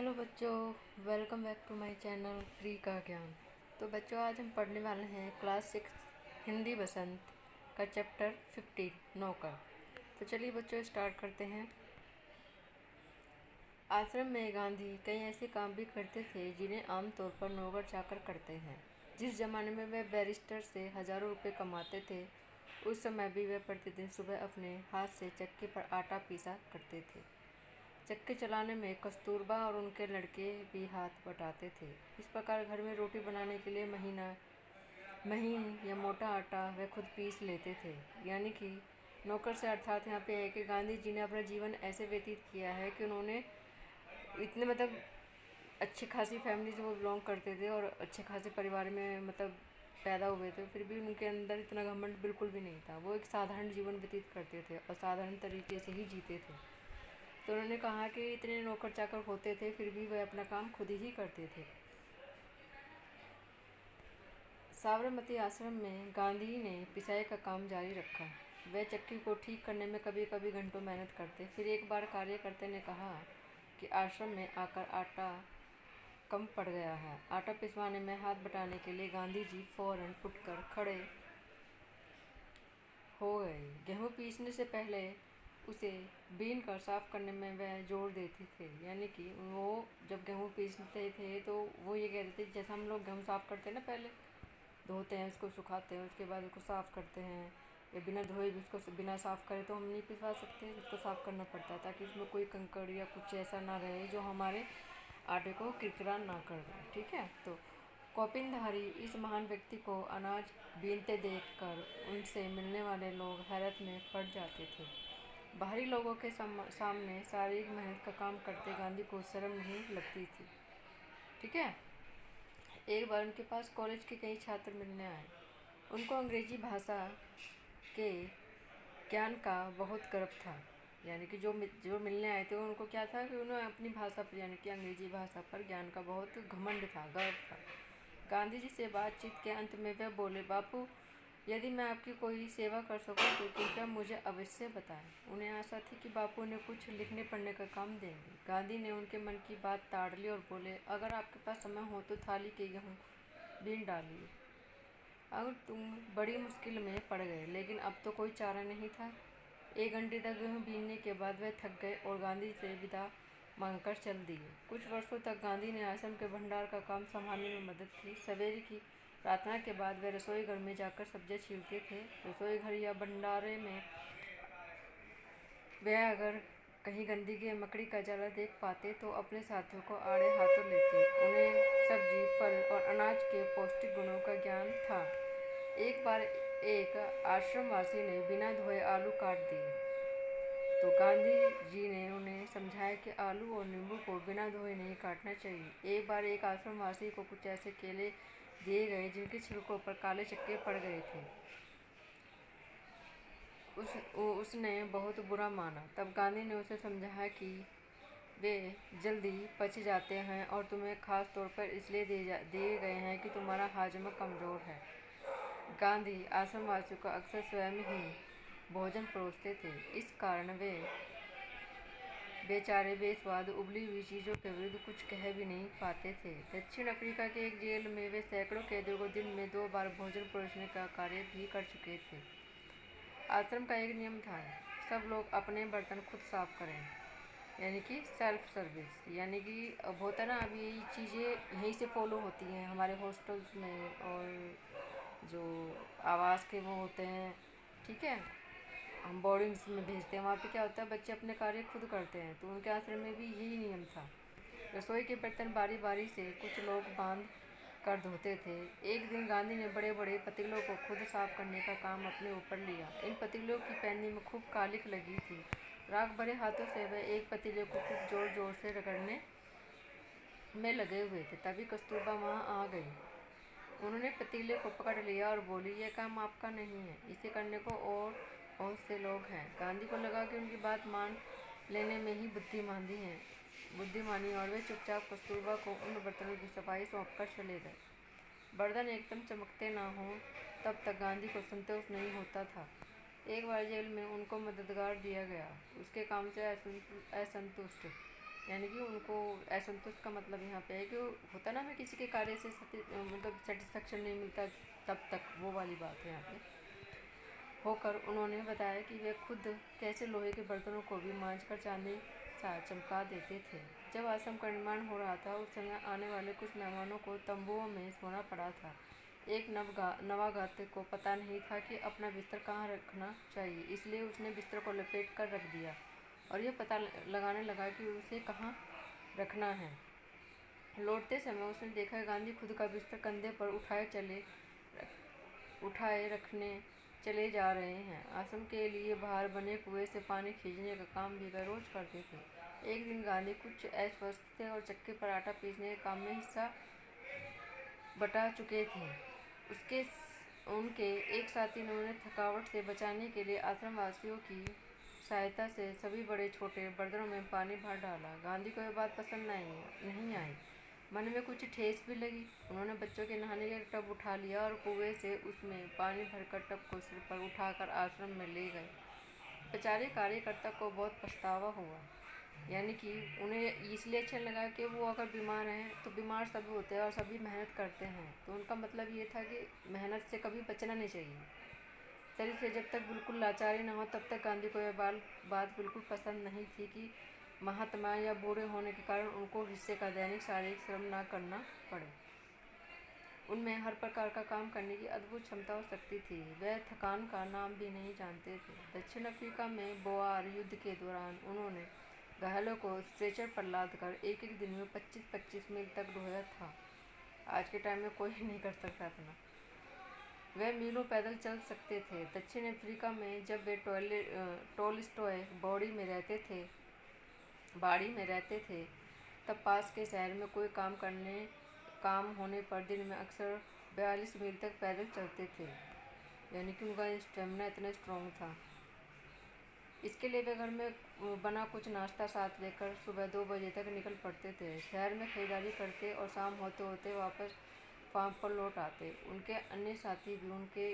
Hello बच्चों, welcome back to my channel free का ज्ञान। तो बच्चों, आज हम पढ़ने वाले हैं क्लास 6 हिंदी बसंत का चैप्टर 15 नौकर। तो चलिए बच्चों, स्टार्ट करते हैं। आश्रम में गांधी कई ऐसे काम भी करते थे जिन्हें आमतौर पर नौकर चाकर करते हैं। जिस जमाने में वे बैरिस्टर से हजारों रुपये कमाते थे, उस समय भी वे प्रतिदिन सुबह अपने हाथ से चक्की पर आटा पीसा करते थे। चक्की चलाने में कस्तूरबा और उनके लड़के भी हाथ बटाते थे। इस प्रकार घर में रोटी बनाने के लिए महीन या मोटा आटा वे खुद पीस लेते थे। यानी कि नौकर से अर्थात यहाँ पे है कि गांधी जी ने अपना जीवन ऐसे व्यतीत किया है कि उन्होंने इतने अच्छी खासी फैमिली से वो बिलोंग करते थे और अच्छे खासे परिवार में पैदा हुए थे, फिर भी उनके अंदर इतना घमंड बिल्कुल भी नहीं था। वो एक साधारण जीवन व्यतीत करते थे और साधारण तरीके से ही जीते थे। तो उन्होंने कहा कि इतने नौकर चाकर होते थे, फिर भी वह अपना काम खुद ही करते थे। साबरमती आश्रम में गांधी ने पिसाई का काम जारी रखा। वह चक्की को ठीक करने में कभी कभी घंटों मेहनत करते। फिर एक बार कार्यकर्ता ने कहा कि आश्रम में आकर आटा कम पड़ गया है। आटा पिसवाने में हाथ बटाने के लिए गांधी जी फौरन उठकर खड़े हो गए। गेहूँ पीसने से पहले उसे बीन कर साफ़ करने में वह जोर देते थे। यानी कि वो जब गेहूँ पीसते थे तो वो ये कहते थे, जैसा हम लोग गेहूँ साफ़ करते हैं ना, पहले धोते हैं, उसको सुखाते हैं, उसके बाद उसको साफ़ करते हैं, या बिना धोए भी उसको बिना साफ़ करे तो हम नहीं पिसवा सकते, उसको साफ़ करना पड़ता है ताकि उसमें कोई कंकड़ या कुछ ऐसा ना रहे जो हमारे आटे को किरकिरा ना कर दे। ठीक है। तो कौपिनधारी इस महान व्यक्ति को अनाज बीनते देखकर उनसे मिलने वाले लोग हैरत में पड़ जाते थे। बाहरी लोगों के सामने शारीरिक मेहनत का काम करते गांधी को शर्म नहीं लगती थी। ठीक है। एक बार उनके पास कॉलेज के कई छात्र मिलने आए। उनको अंग्रेजी भाषा के ज्ञान का बहुत गर्व था। यानी कि जो मिलने आए थे उनको क्या था कि उन्हें अपनी भाषा पर, यानी कि अंग्रेजी भाषा पर ज्ञान का बहुत घमंड था, गर्व था। गांधी जी से बातचीत के अंत में वे बोले, बापू, यदि मैं आपकी कोई सेवा कर सकूं तो कृपया मुझे अवश्य बताएं। उन्हें आशा थी कि बापू उन्हें कुछ लिखने पढ़ने का काम देंगे। गांधी ने उनके मन की बात ताड़ ली और बोले, अगर आपके पास समय हो तो थाली के गेहूँ बीन डालिए। अब तुम बड़ी मुश्किल में पड़ गए, लेकिन अब तो कोई चारा नहीं था। 1 घंटे तक गेहूँ बीनने के बाद वे थक गए और गांधी से विदा मांगकर चल दिए। कुछ वर्षों तक गांधी ने आश्रम के भंडार का काम संभालने में मदद की। सवेरे की प्रार्थना के बाद वे रसोई घर में जाकर सब्जियां छीलते थे। रसोई घर या भंडारे में वे अगर कहीं गंदगी या मकड़ी का जाला देख पाते तो अपने साथियों को आड़े हाथों लेते। उन्हें सब्जी, फल और अनाज के पौष्टिक गुणों का ज्ञान था। एक बार एक आश्रमवासी ने बिना धोए आलू काट दिए तो गांधी जी ने उन्हें समझाया कि आलू और नींबू को बिना धोए नहीं काटना चाहिए। एक बार एक आश्रमवासी को कुछ ऐसे केले दिए गए जिनके छिलकों पर काले चक्के पड़ गए थे। उसने बहुत बुरा माना। तब गांधी ने उसे समझाया कि वे जल्दी पच जाते हैं और तुम्हें खास तौर पर इसलिए दिए गए हैं कि तुम्हारा हाजमा कमज़ोर है। गांधी आश्रमवासियों को अक्सर स्वयं ही भोजन परोसते थे। इस कारण वे बेचारे बेस्वाद उबली हुई चीज़ों के विरुद्ध कुछ कह भी नहीं पाते थे। दक्षिण अफ्रीका के एक जेल में वे सैकड़ों कैदियों को दिन में 2 बार भोजन परोसने का कार्य भी कर चुके थे। आश्रम का एक नियम था, सब लोग अपने बर्तन खुद साफ करें, यानी कि सेल्फ सर्विस। यानी कि अब होता ना, अभी यही चीज़ें यहीं से फॉलो होती हैं हमारे हॉस्टल्स में और जो आवास के वो होते हैं। ठीक है, हम बोर्डिंग्स में भेजते हैं, वहाँ पे क्या होता है, बच्चे अपने कार्य खुद करते हैं। तो उनके आश्रम में भी यही नियम था। रसोई के बर्तन बारी बारी से कुछ लोग बांध कर धोते थे। एक दिन गांधी ने बड़े बड़े पतीलों को खुद साफ करने का काम अपने ऊपर लिया। इन पतीलों की पैनी में खूब कालिख लगी थी। राख भरे हाथों से वह एक पतीले को खूब जोर जोर से रगड़ने में लगे हुए थे। तभी कस्तूरबा वहाँ आ गई। उन्होंने पतीले को पकड़ लिया और बोली, यह काम आपका नहीं है, इसे करने को और बहुत से लोग हैं। गांधी को लगा कि उनकी बात मान लेने में ही बुद्धिमानी और वे चुपचाप कस्तूरबा को उन बर्तनों की सफाई सौंपकर चले गए। बर्तन एकदम चमकते ना हों तब तक गांधी को संतोष नहीं होता था। एक बार जेल में उनको मददगार दिया गया। उसके काम से असंतुष्ट यानी कि उनको असंतुष्ट का मतलब यहाँ पे है कि होता ना, हमें किसी के कार्य से मतलब सेटिस्फेक्शन नहीं मिलता तब तक, वो वाली बात है यहाँ पे होकर उन्होंने बताया कि वे खुद कैसे लोहे के बर्तनों को भी मांझ कर चांदी सा चमका देते थे। जब आश्रम का निर्माण हो रहा था उस समय आने वाले कुछ मेहमानों को तंबुओं में सोना पड़ा था। एक नवागत को पता नहीं था कि अपना बिस्तर कहाँ रखना चाहिए, इसलिए उसने बिस्तर को लपेट कर रख दिया और यह पता लगाने लगा कि उसे कहाँ रखना है। लौटते समय उसने देखा गांधी खुद का बिस्तर कंधे पर उठाए रखने चले जा रहे हैं। आश्रम के लिए बाहर बने कुएं से पानी खींचने का काम भी वे रोज करते थे। एक दिन गांधी कुछ अस्वस्थ थे और चक्की पर आटा पीसने के काम में हिस्सा बटा चुके थे। उनके एक साथी ने उन्हें थकावट से बचाने के लिए आश्रम वासियों की सहायता से सभी बड़े छोटे बर्तनों में पानी भर डाला। गांधी को यह बात पसंद नहीं आई। मन में कुछ ठेस भी लगी। उन्होंने बच्चों के नहाने का टब उठा लिया और कुएं से उसमें पानी भरकर टब को सिर पर उठाकर आश्रम में ले गए। बेचारे कार्यकर्ता को बहुत पछतावा हुआ, यानी कि उन्हें इसलिए अच्छा लगा कि वो अगर बीमार हैं तो बीमार सभी होते हैं और सभी मेहनत करते हैं, तो उनका मतलब ये था कि मेहनत से कभी बचना नहीं चाहिए। शरीर से जब तक बिल्कुल लाचारी न हो तब तक गांधी को यह बात बिल्कुल पसंद नहीं थी कि महात्मा या बूढ़े होने के कारण उनको हिस्से का दैनिक शारीरिक श्रम न करना पड़े। उनमें हर प्रकार का काम करने की अद्भुत क्षमता और शक्ति थी। वह थकान का नाम भी नहीं जानते थे। दक्षिण अफ्रीका में बोआर युद्ध के दौरान उन्होंने घायलों को स्ट्रेचर पर लादकर एक एक दिन में 25-25 मील तक ढोया था। आज के टाइम में कोई नहीं कर सकता था। वे मीलों पैदल चल सकते थे। दक्षिण अफ्रीका में जब वे टोल्स्टॉय बाड़ी में रहते थे तब पास के शहर में कोई काम होने पर दिन में अक्सर 42 मील तक पैदल चलते थे, यानी कि उनका स्टेमिना इतना स्ट्रॉन्ग था। इसके लिए वे घर में बना कुछ नाश्ता साथ लेकर सुबह 2 बजे तक निकल पड़ते थे। शहर में खरीदारी करते और शाम होते होते वापस फार्म पर लौट आते। उनके अन्य साथी भी उनके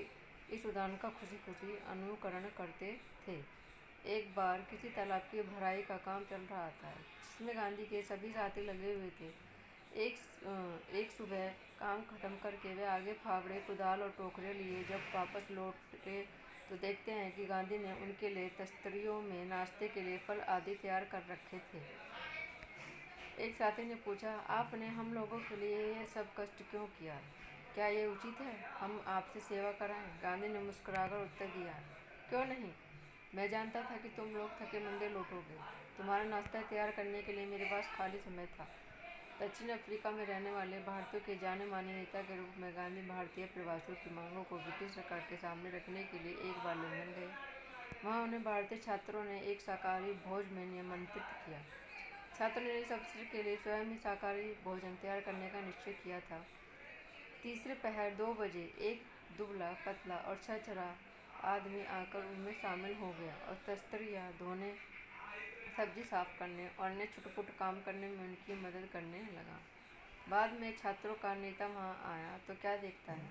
इस उदाहरण का खुशी खुशी अनुकरण करते थे। एक बार किसी तालाब की भराई का काम चल रहा था जिसमें गांधी के सभी साथी लगे हुए थे। एक सुबह काम खत्म करके वे आगे फावड़े, कुदाल और टोकरे लिए जब वापस लौटे तो देखते हैं कि गांधी ने उनके लिए तस्तरियों में नाश्ते के लिए फल आदि तैयार कर रखे थे। एक साथी ने पूछा, आपने हम लोगों के लिए यह सब कष्ट क्यों किया? क्या ये उचित है हम आपसे सेवा कराएं? गांधी ने मुस्कुराकर उत्तर दिया, क्यों नहीं, मैं जानता था कि तुम लोग थके मंदे लौटोगे। तुम्हारा नाश्ता तैयार करने के लिए मेरे पास खाली समय था। दक्षिण अफ्रीका में रहने वाले भारतीयों के जाने माने नेता के रूप में गांधी भारतीय प्रवासियों की मांगों को ब्रिटिश सरकार के सामने रखने के लिए एक बार लंदन गए। वहाँ उन्हें भारतीय छात्रों ने एक शाकाहारी भोज में निमंत्रित किया। छात्रों ने इस अवसर के लिए स्वयं ही शाकाहारी भोजन तैयार करने का निश्चय किया था। तीसरे पहर 2 बजे एक दुबला पतला और छरछरा आदमी आकर उनमें शामिल हो गया और तस्तरियाँ धोने, सब्जी साफ करने और अन्य छुटपुट काम करने में उनकी मदद करने लगा। बाद में छात्रों का नेता वहाँ आया तो क्या देखता है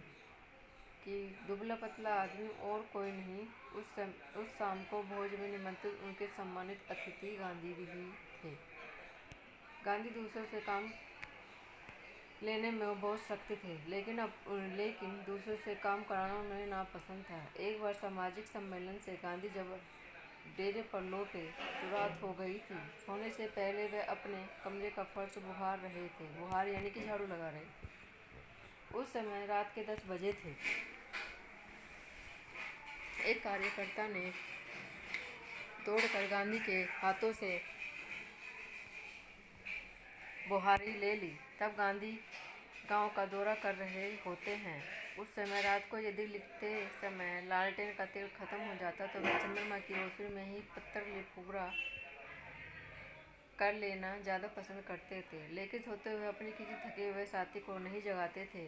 कि दुबला पतला आदमी और कोई नहीं, उस शाम को भोज में निमंत्रित उनके सम्मानित अतिथि गांधी जी थे। गांधी दूसरों से काम लेने में बहुत सख्त थे, लेकिन दूसरों से काम कराना उन्हें नापसंद था। एक बार सामाजिक सम्मेलन से गांधी जब डेरे पर लौटे तो रात हो गई थी। सोने से पहले वे अपने कमरे का फर्श बुहार रहे थे। बुहार यानी कि झाड़ू लगा रहे थे। उस समय रात के 10 बजे थे। एक कार्यकर्ता ने दौड़कर गांधी के हाथों से बुहारी ले ली। तब गांधी गांव का दौरा कर रहे होते हैं। उस समय रात को यदि लिखते समय लालटेन का तेल खत्म हो जाता तो वे चंद्रमा की रोशनी में ही पत्थर पूरा कर लेना ज़्यादा पसंद करते थे। लेकिन सोते हुए अपने किसी थके हुए साथी को नहीं जगाते थे।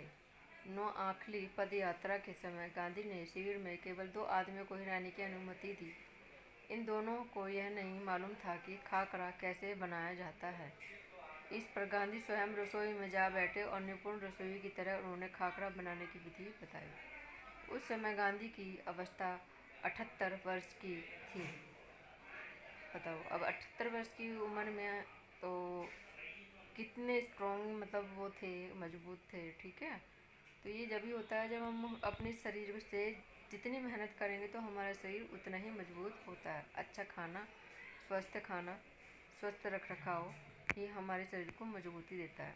9 आखिरी पद यात्रा के समय गांधी ने शिविर में केवल 2 आदमियों को ही रहने की अनुमति दी। इन दोनों को यह नहीं मालूम था कि खाकरा कैसे बनाया जाता है। इस पर गांधी स्वयं रसोई में जा बैठे और निपुण रसोई की तरह उन्होंने खाकरा बनाने की विधि बताई। उस समय गांधी की अवस्था 78 वर्ष की थी। बताओ, अब 78 वर्ष की उम्र में तो कितने स्ट्रॉन्ग मतलब वो थे, मजबूत थे। ठीक है, तो ये जब भी होता है जब हम अपने शरीर से जितनी मेहनत करेंगे तो हमारा शरीर उतना ही मजबूत होता है। अच्छा खाना, स्वस्थ रख रखाव ये हमारे शरीर को मजबूती देता है।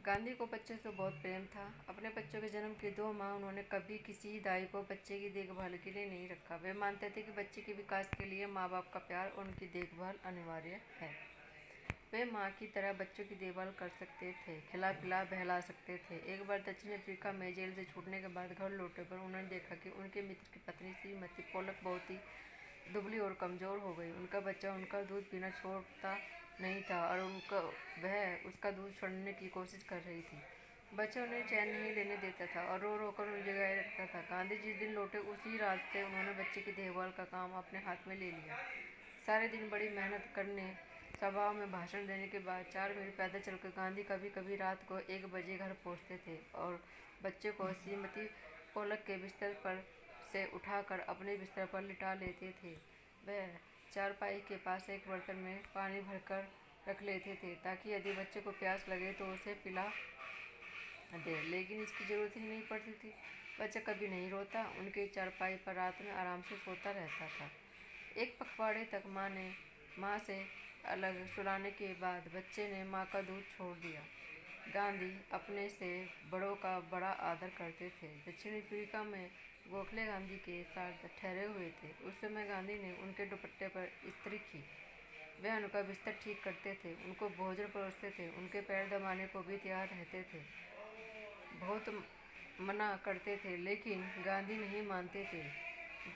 गांधी को बच्चों से बहुत प्रेम था। अपने बच्चों के जन्म के 2 माह उन्होंने कभी किसी दाई को बच्चे की देखभाल के लिए नहीं रखा। वे मानते थे कि बच्चे के विकास के लिए माँ बाप का प्यार और उनकी देखभाल अनिवार्य है। वे माँ की तरह बच्चों की देखभाल कर सकते थे, खिला पिला बहला सकते थे। एक बार दक्षिण अफ्रीका में जेल से छूटने के बाद घर लौटे पर उन्होंने देखा कि उनके मित्र की पत्नी श्रीमती पोलक बहुत ही दुबली और कमज़ोर हो गई। उनका बच्चा उनका दूध पीना छोड़ता नहीं था और वह उसका दूध छोड़ने की कोशिश कर रही थी। बच्चा उन्हें चैन नहीं लेने देता था और रो रो कर उन्हें जगाए रखता था। गांधी जिस दिन लौटे उसी रात से उन्होंने बच्चे की देखभाल का काम अपने हाथ में ले लिया। सारे दिन बड़ी मेहनत करने, सभाओं में भाषण देने के बाद 4 मील पैदल चलकर गांधी कभी कभी रात को 1 बजे घर पहुंचते थे और बच्चे को श्रीमती पोलक के बिस्तर पर से उठाकर अपने बिस्तर पर लिटा लेते थे। वह चारपाई के पास एक बर्तन में पानी भरकर रख लेते थे ताकि यदि बच्चे को प्यास लगे तो उसे पिला दे, लेकिन इसकी ज़रूरत ही नहीं पड़ती थी। बच्चा कभी नहीं रोता, उनके चारपाई पर रात में आराम से सोता रहता था। एक पखवाड़े तक माँ से अलग सुलाने के बाद बच्चे ने माँ का दूध छोड़ दिया। गांधी अपने से बड़ों का बड़ा आदर करते थे। दक्षिण अफ्रीका में गोखले गांधी के साथ ठहरे हुए थे। उस समय गांधी ने उनके दुपट्टे पर इस्त्री की। वे उनका बिस्तर ठीक करते थे, उनको भोजन परोसते थे, उनके पैर दबाने को भी तैयार रहते थे। बहुत मना करते थे लेकिन गांधी नहीं मानते थे।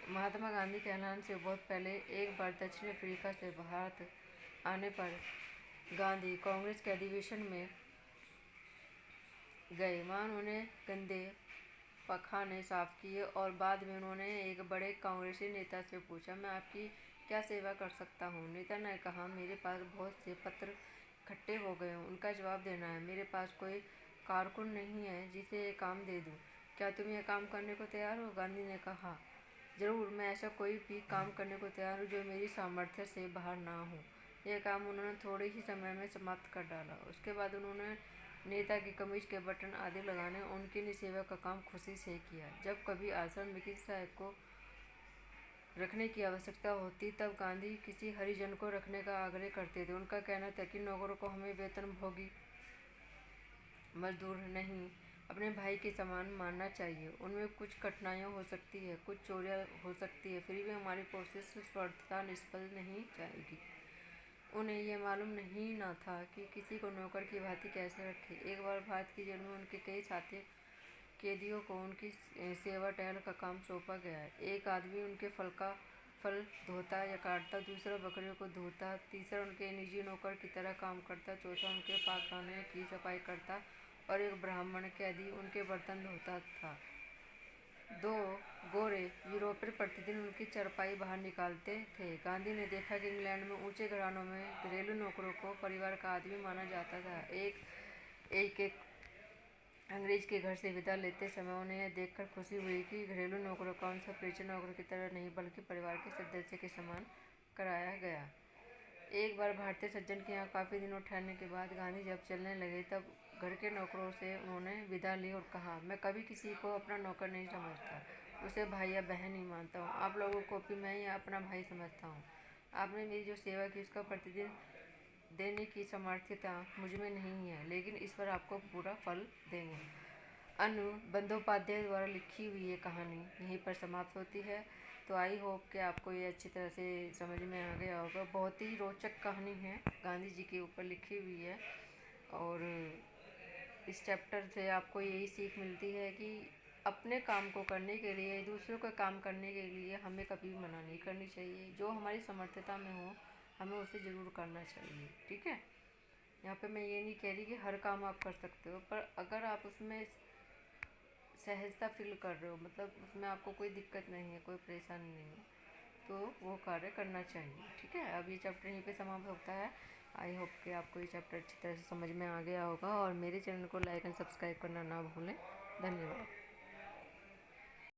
महात्मा गांधी के ऐलान से बहुत पहले एक बार दक्षिण अफ्रीका से भारत आने पर गांधी कांग्रेस के अधिवेशन में गए। वहाँ उन्होंने गंदे पखाने साफ किए और बाद में उन्होंने एक बड़े कांग्रेसी नेता से पूछा, मैं आपकी क्या सेवा कर सकता हूँ? नेता ने कहा, मेरे पास बहुत से पत्र इकट्ठे हो गए हैं, उनका जवाब देना है। मेरे पास कोई कारकुन नहीं है जिसे ये काम दे दूँ। क्या तुम यह काम करने को तैयार हो? गांधी ने कहा, जरूर, मैं ऐसा कोई भी काम करने को तैयार हूँ जो मेरी सामर्थ्य से बाहर ना हो। यह काम उन्होंने थोड़े ही समय में समाप्त कर डाला। उसके बाद उन्होंने नेता की कमीज के बटन आदि लगाने और उनकी सेवा का काम खुशी से किया। जब कभी आश्रम में किसी सहायक को रखने की आवश्यकता होती तब गांधी किसी हरिजन को रखने का आग्रह करते थे। उनका कहना था कि नौकरों को हमें वेतनभोगी मजदूर नहीं, अपने भाई के समान मानना चाहिए। उनमें कुछ कठिनाइयाँ हो सकती है, कुछ चोरियाँ हो सकती है, फिर भी हमारी कोशिश स्वर्थता निष्फल नहीं जाएगी। उन्हें यह मालूम नहीं न था कि किसी को नौकर की भांति कैसे रखें। एक बार भारत की जेल में उनके कई साथी कैदियों को उनकी सेवा टहल का काम सौंपा गया। एक आदमी उनके फल धोता या काटता, दूसरा बकरियों को धोता, तीसरा उनके निजी नौकर की तरह काम करता, चौथा उनके पाकखाने की सफाई करता और एक ब्राह्मण कैदी उनके बर्तन धोता था। 2 गोरे यूरोपीय प्रतिदिन उनकी चरपाई बाहर निकालते थे। गांधी ने देखा कि इंग्लैंड में ऊंचे घरानों में घरेलू नौकरों को परिवार का आदमी माना जाता था। एक अंग्रेज के घर से विदा लेते समय उन्हें यह देखकर खुशी हुई कि घरेलू नौकरों का उनसे परिचित नौकरों की तरह नहीं बल्कि परिवार के सदस्य के समान कराया गया। एक बार भारतीय सज्जन के यहाँ काफ़ी दिनों ठहरने के बाद गांधी जब चलने लगे तब घर के नौकरों से उन्होंने विदा ली और कहा, मैं कभी किसी को अपना नौकर नहीं समझता, उसे भाई या बहन नहीं मानता हूँ। आप लोगों को भी मैं या अपना भाई समझता हूँ। आपने मेरी जो सेवा की उसका प्रतिदिन देने की सामर्थ्यता मुझ में नहीं है, लेकिन ईश्वर आपको पूरा फल देंगे। अनु बंदोपाध्याय द्वारा लिखी हुई ये कहानी यहीं पर समाप्त होती है। तो आई होप कि आपको ये अच्छी तरह से समझ में आ गया होगा। बहुत ही रोचक कहानी है, गांधी जी के ऊपर लिखी हुई है और इस चैप्टर से आपको यही सीख मिलती है कि अपने काम को करने के लिए, दूसरों का काम करने के लिए हमें कभी मना नहीं करनी चाहिए। जो हमारी समर्थता में हो हमें उसे ज़रूर करना चाहिए। ठीक है, यहाँ पे मैं ये नहीं कह रही कि हर काम आप कर सकते हो, पर अगर आप उसमें सहजता फील कर रहे हो, मतलब उसमें आपको कोई दिक्कत नहीं है, कोई परेशानी नहीं है, तो वो कार्य करना चाहिए। ठीक है, अब ये चैप्टर यहीं पे समाप्त होता है। आई होप कि आपको ये चैप्टर अच्छी तरह से समझ में आ गया होगा और मेरे चैनल को लाइक एंड सब्सक्राइब करना ना भूलें। धन्यवाद।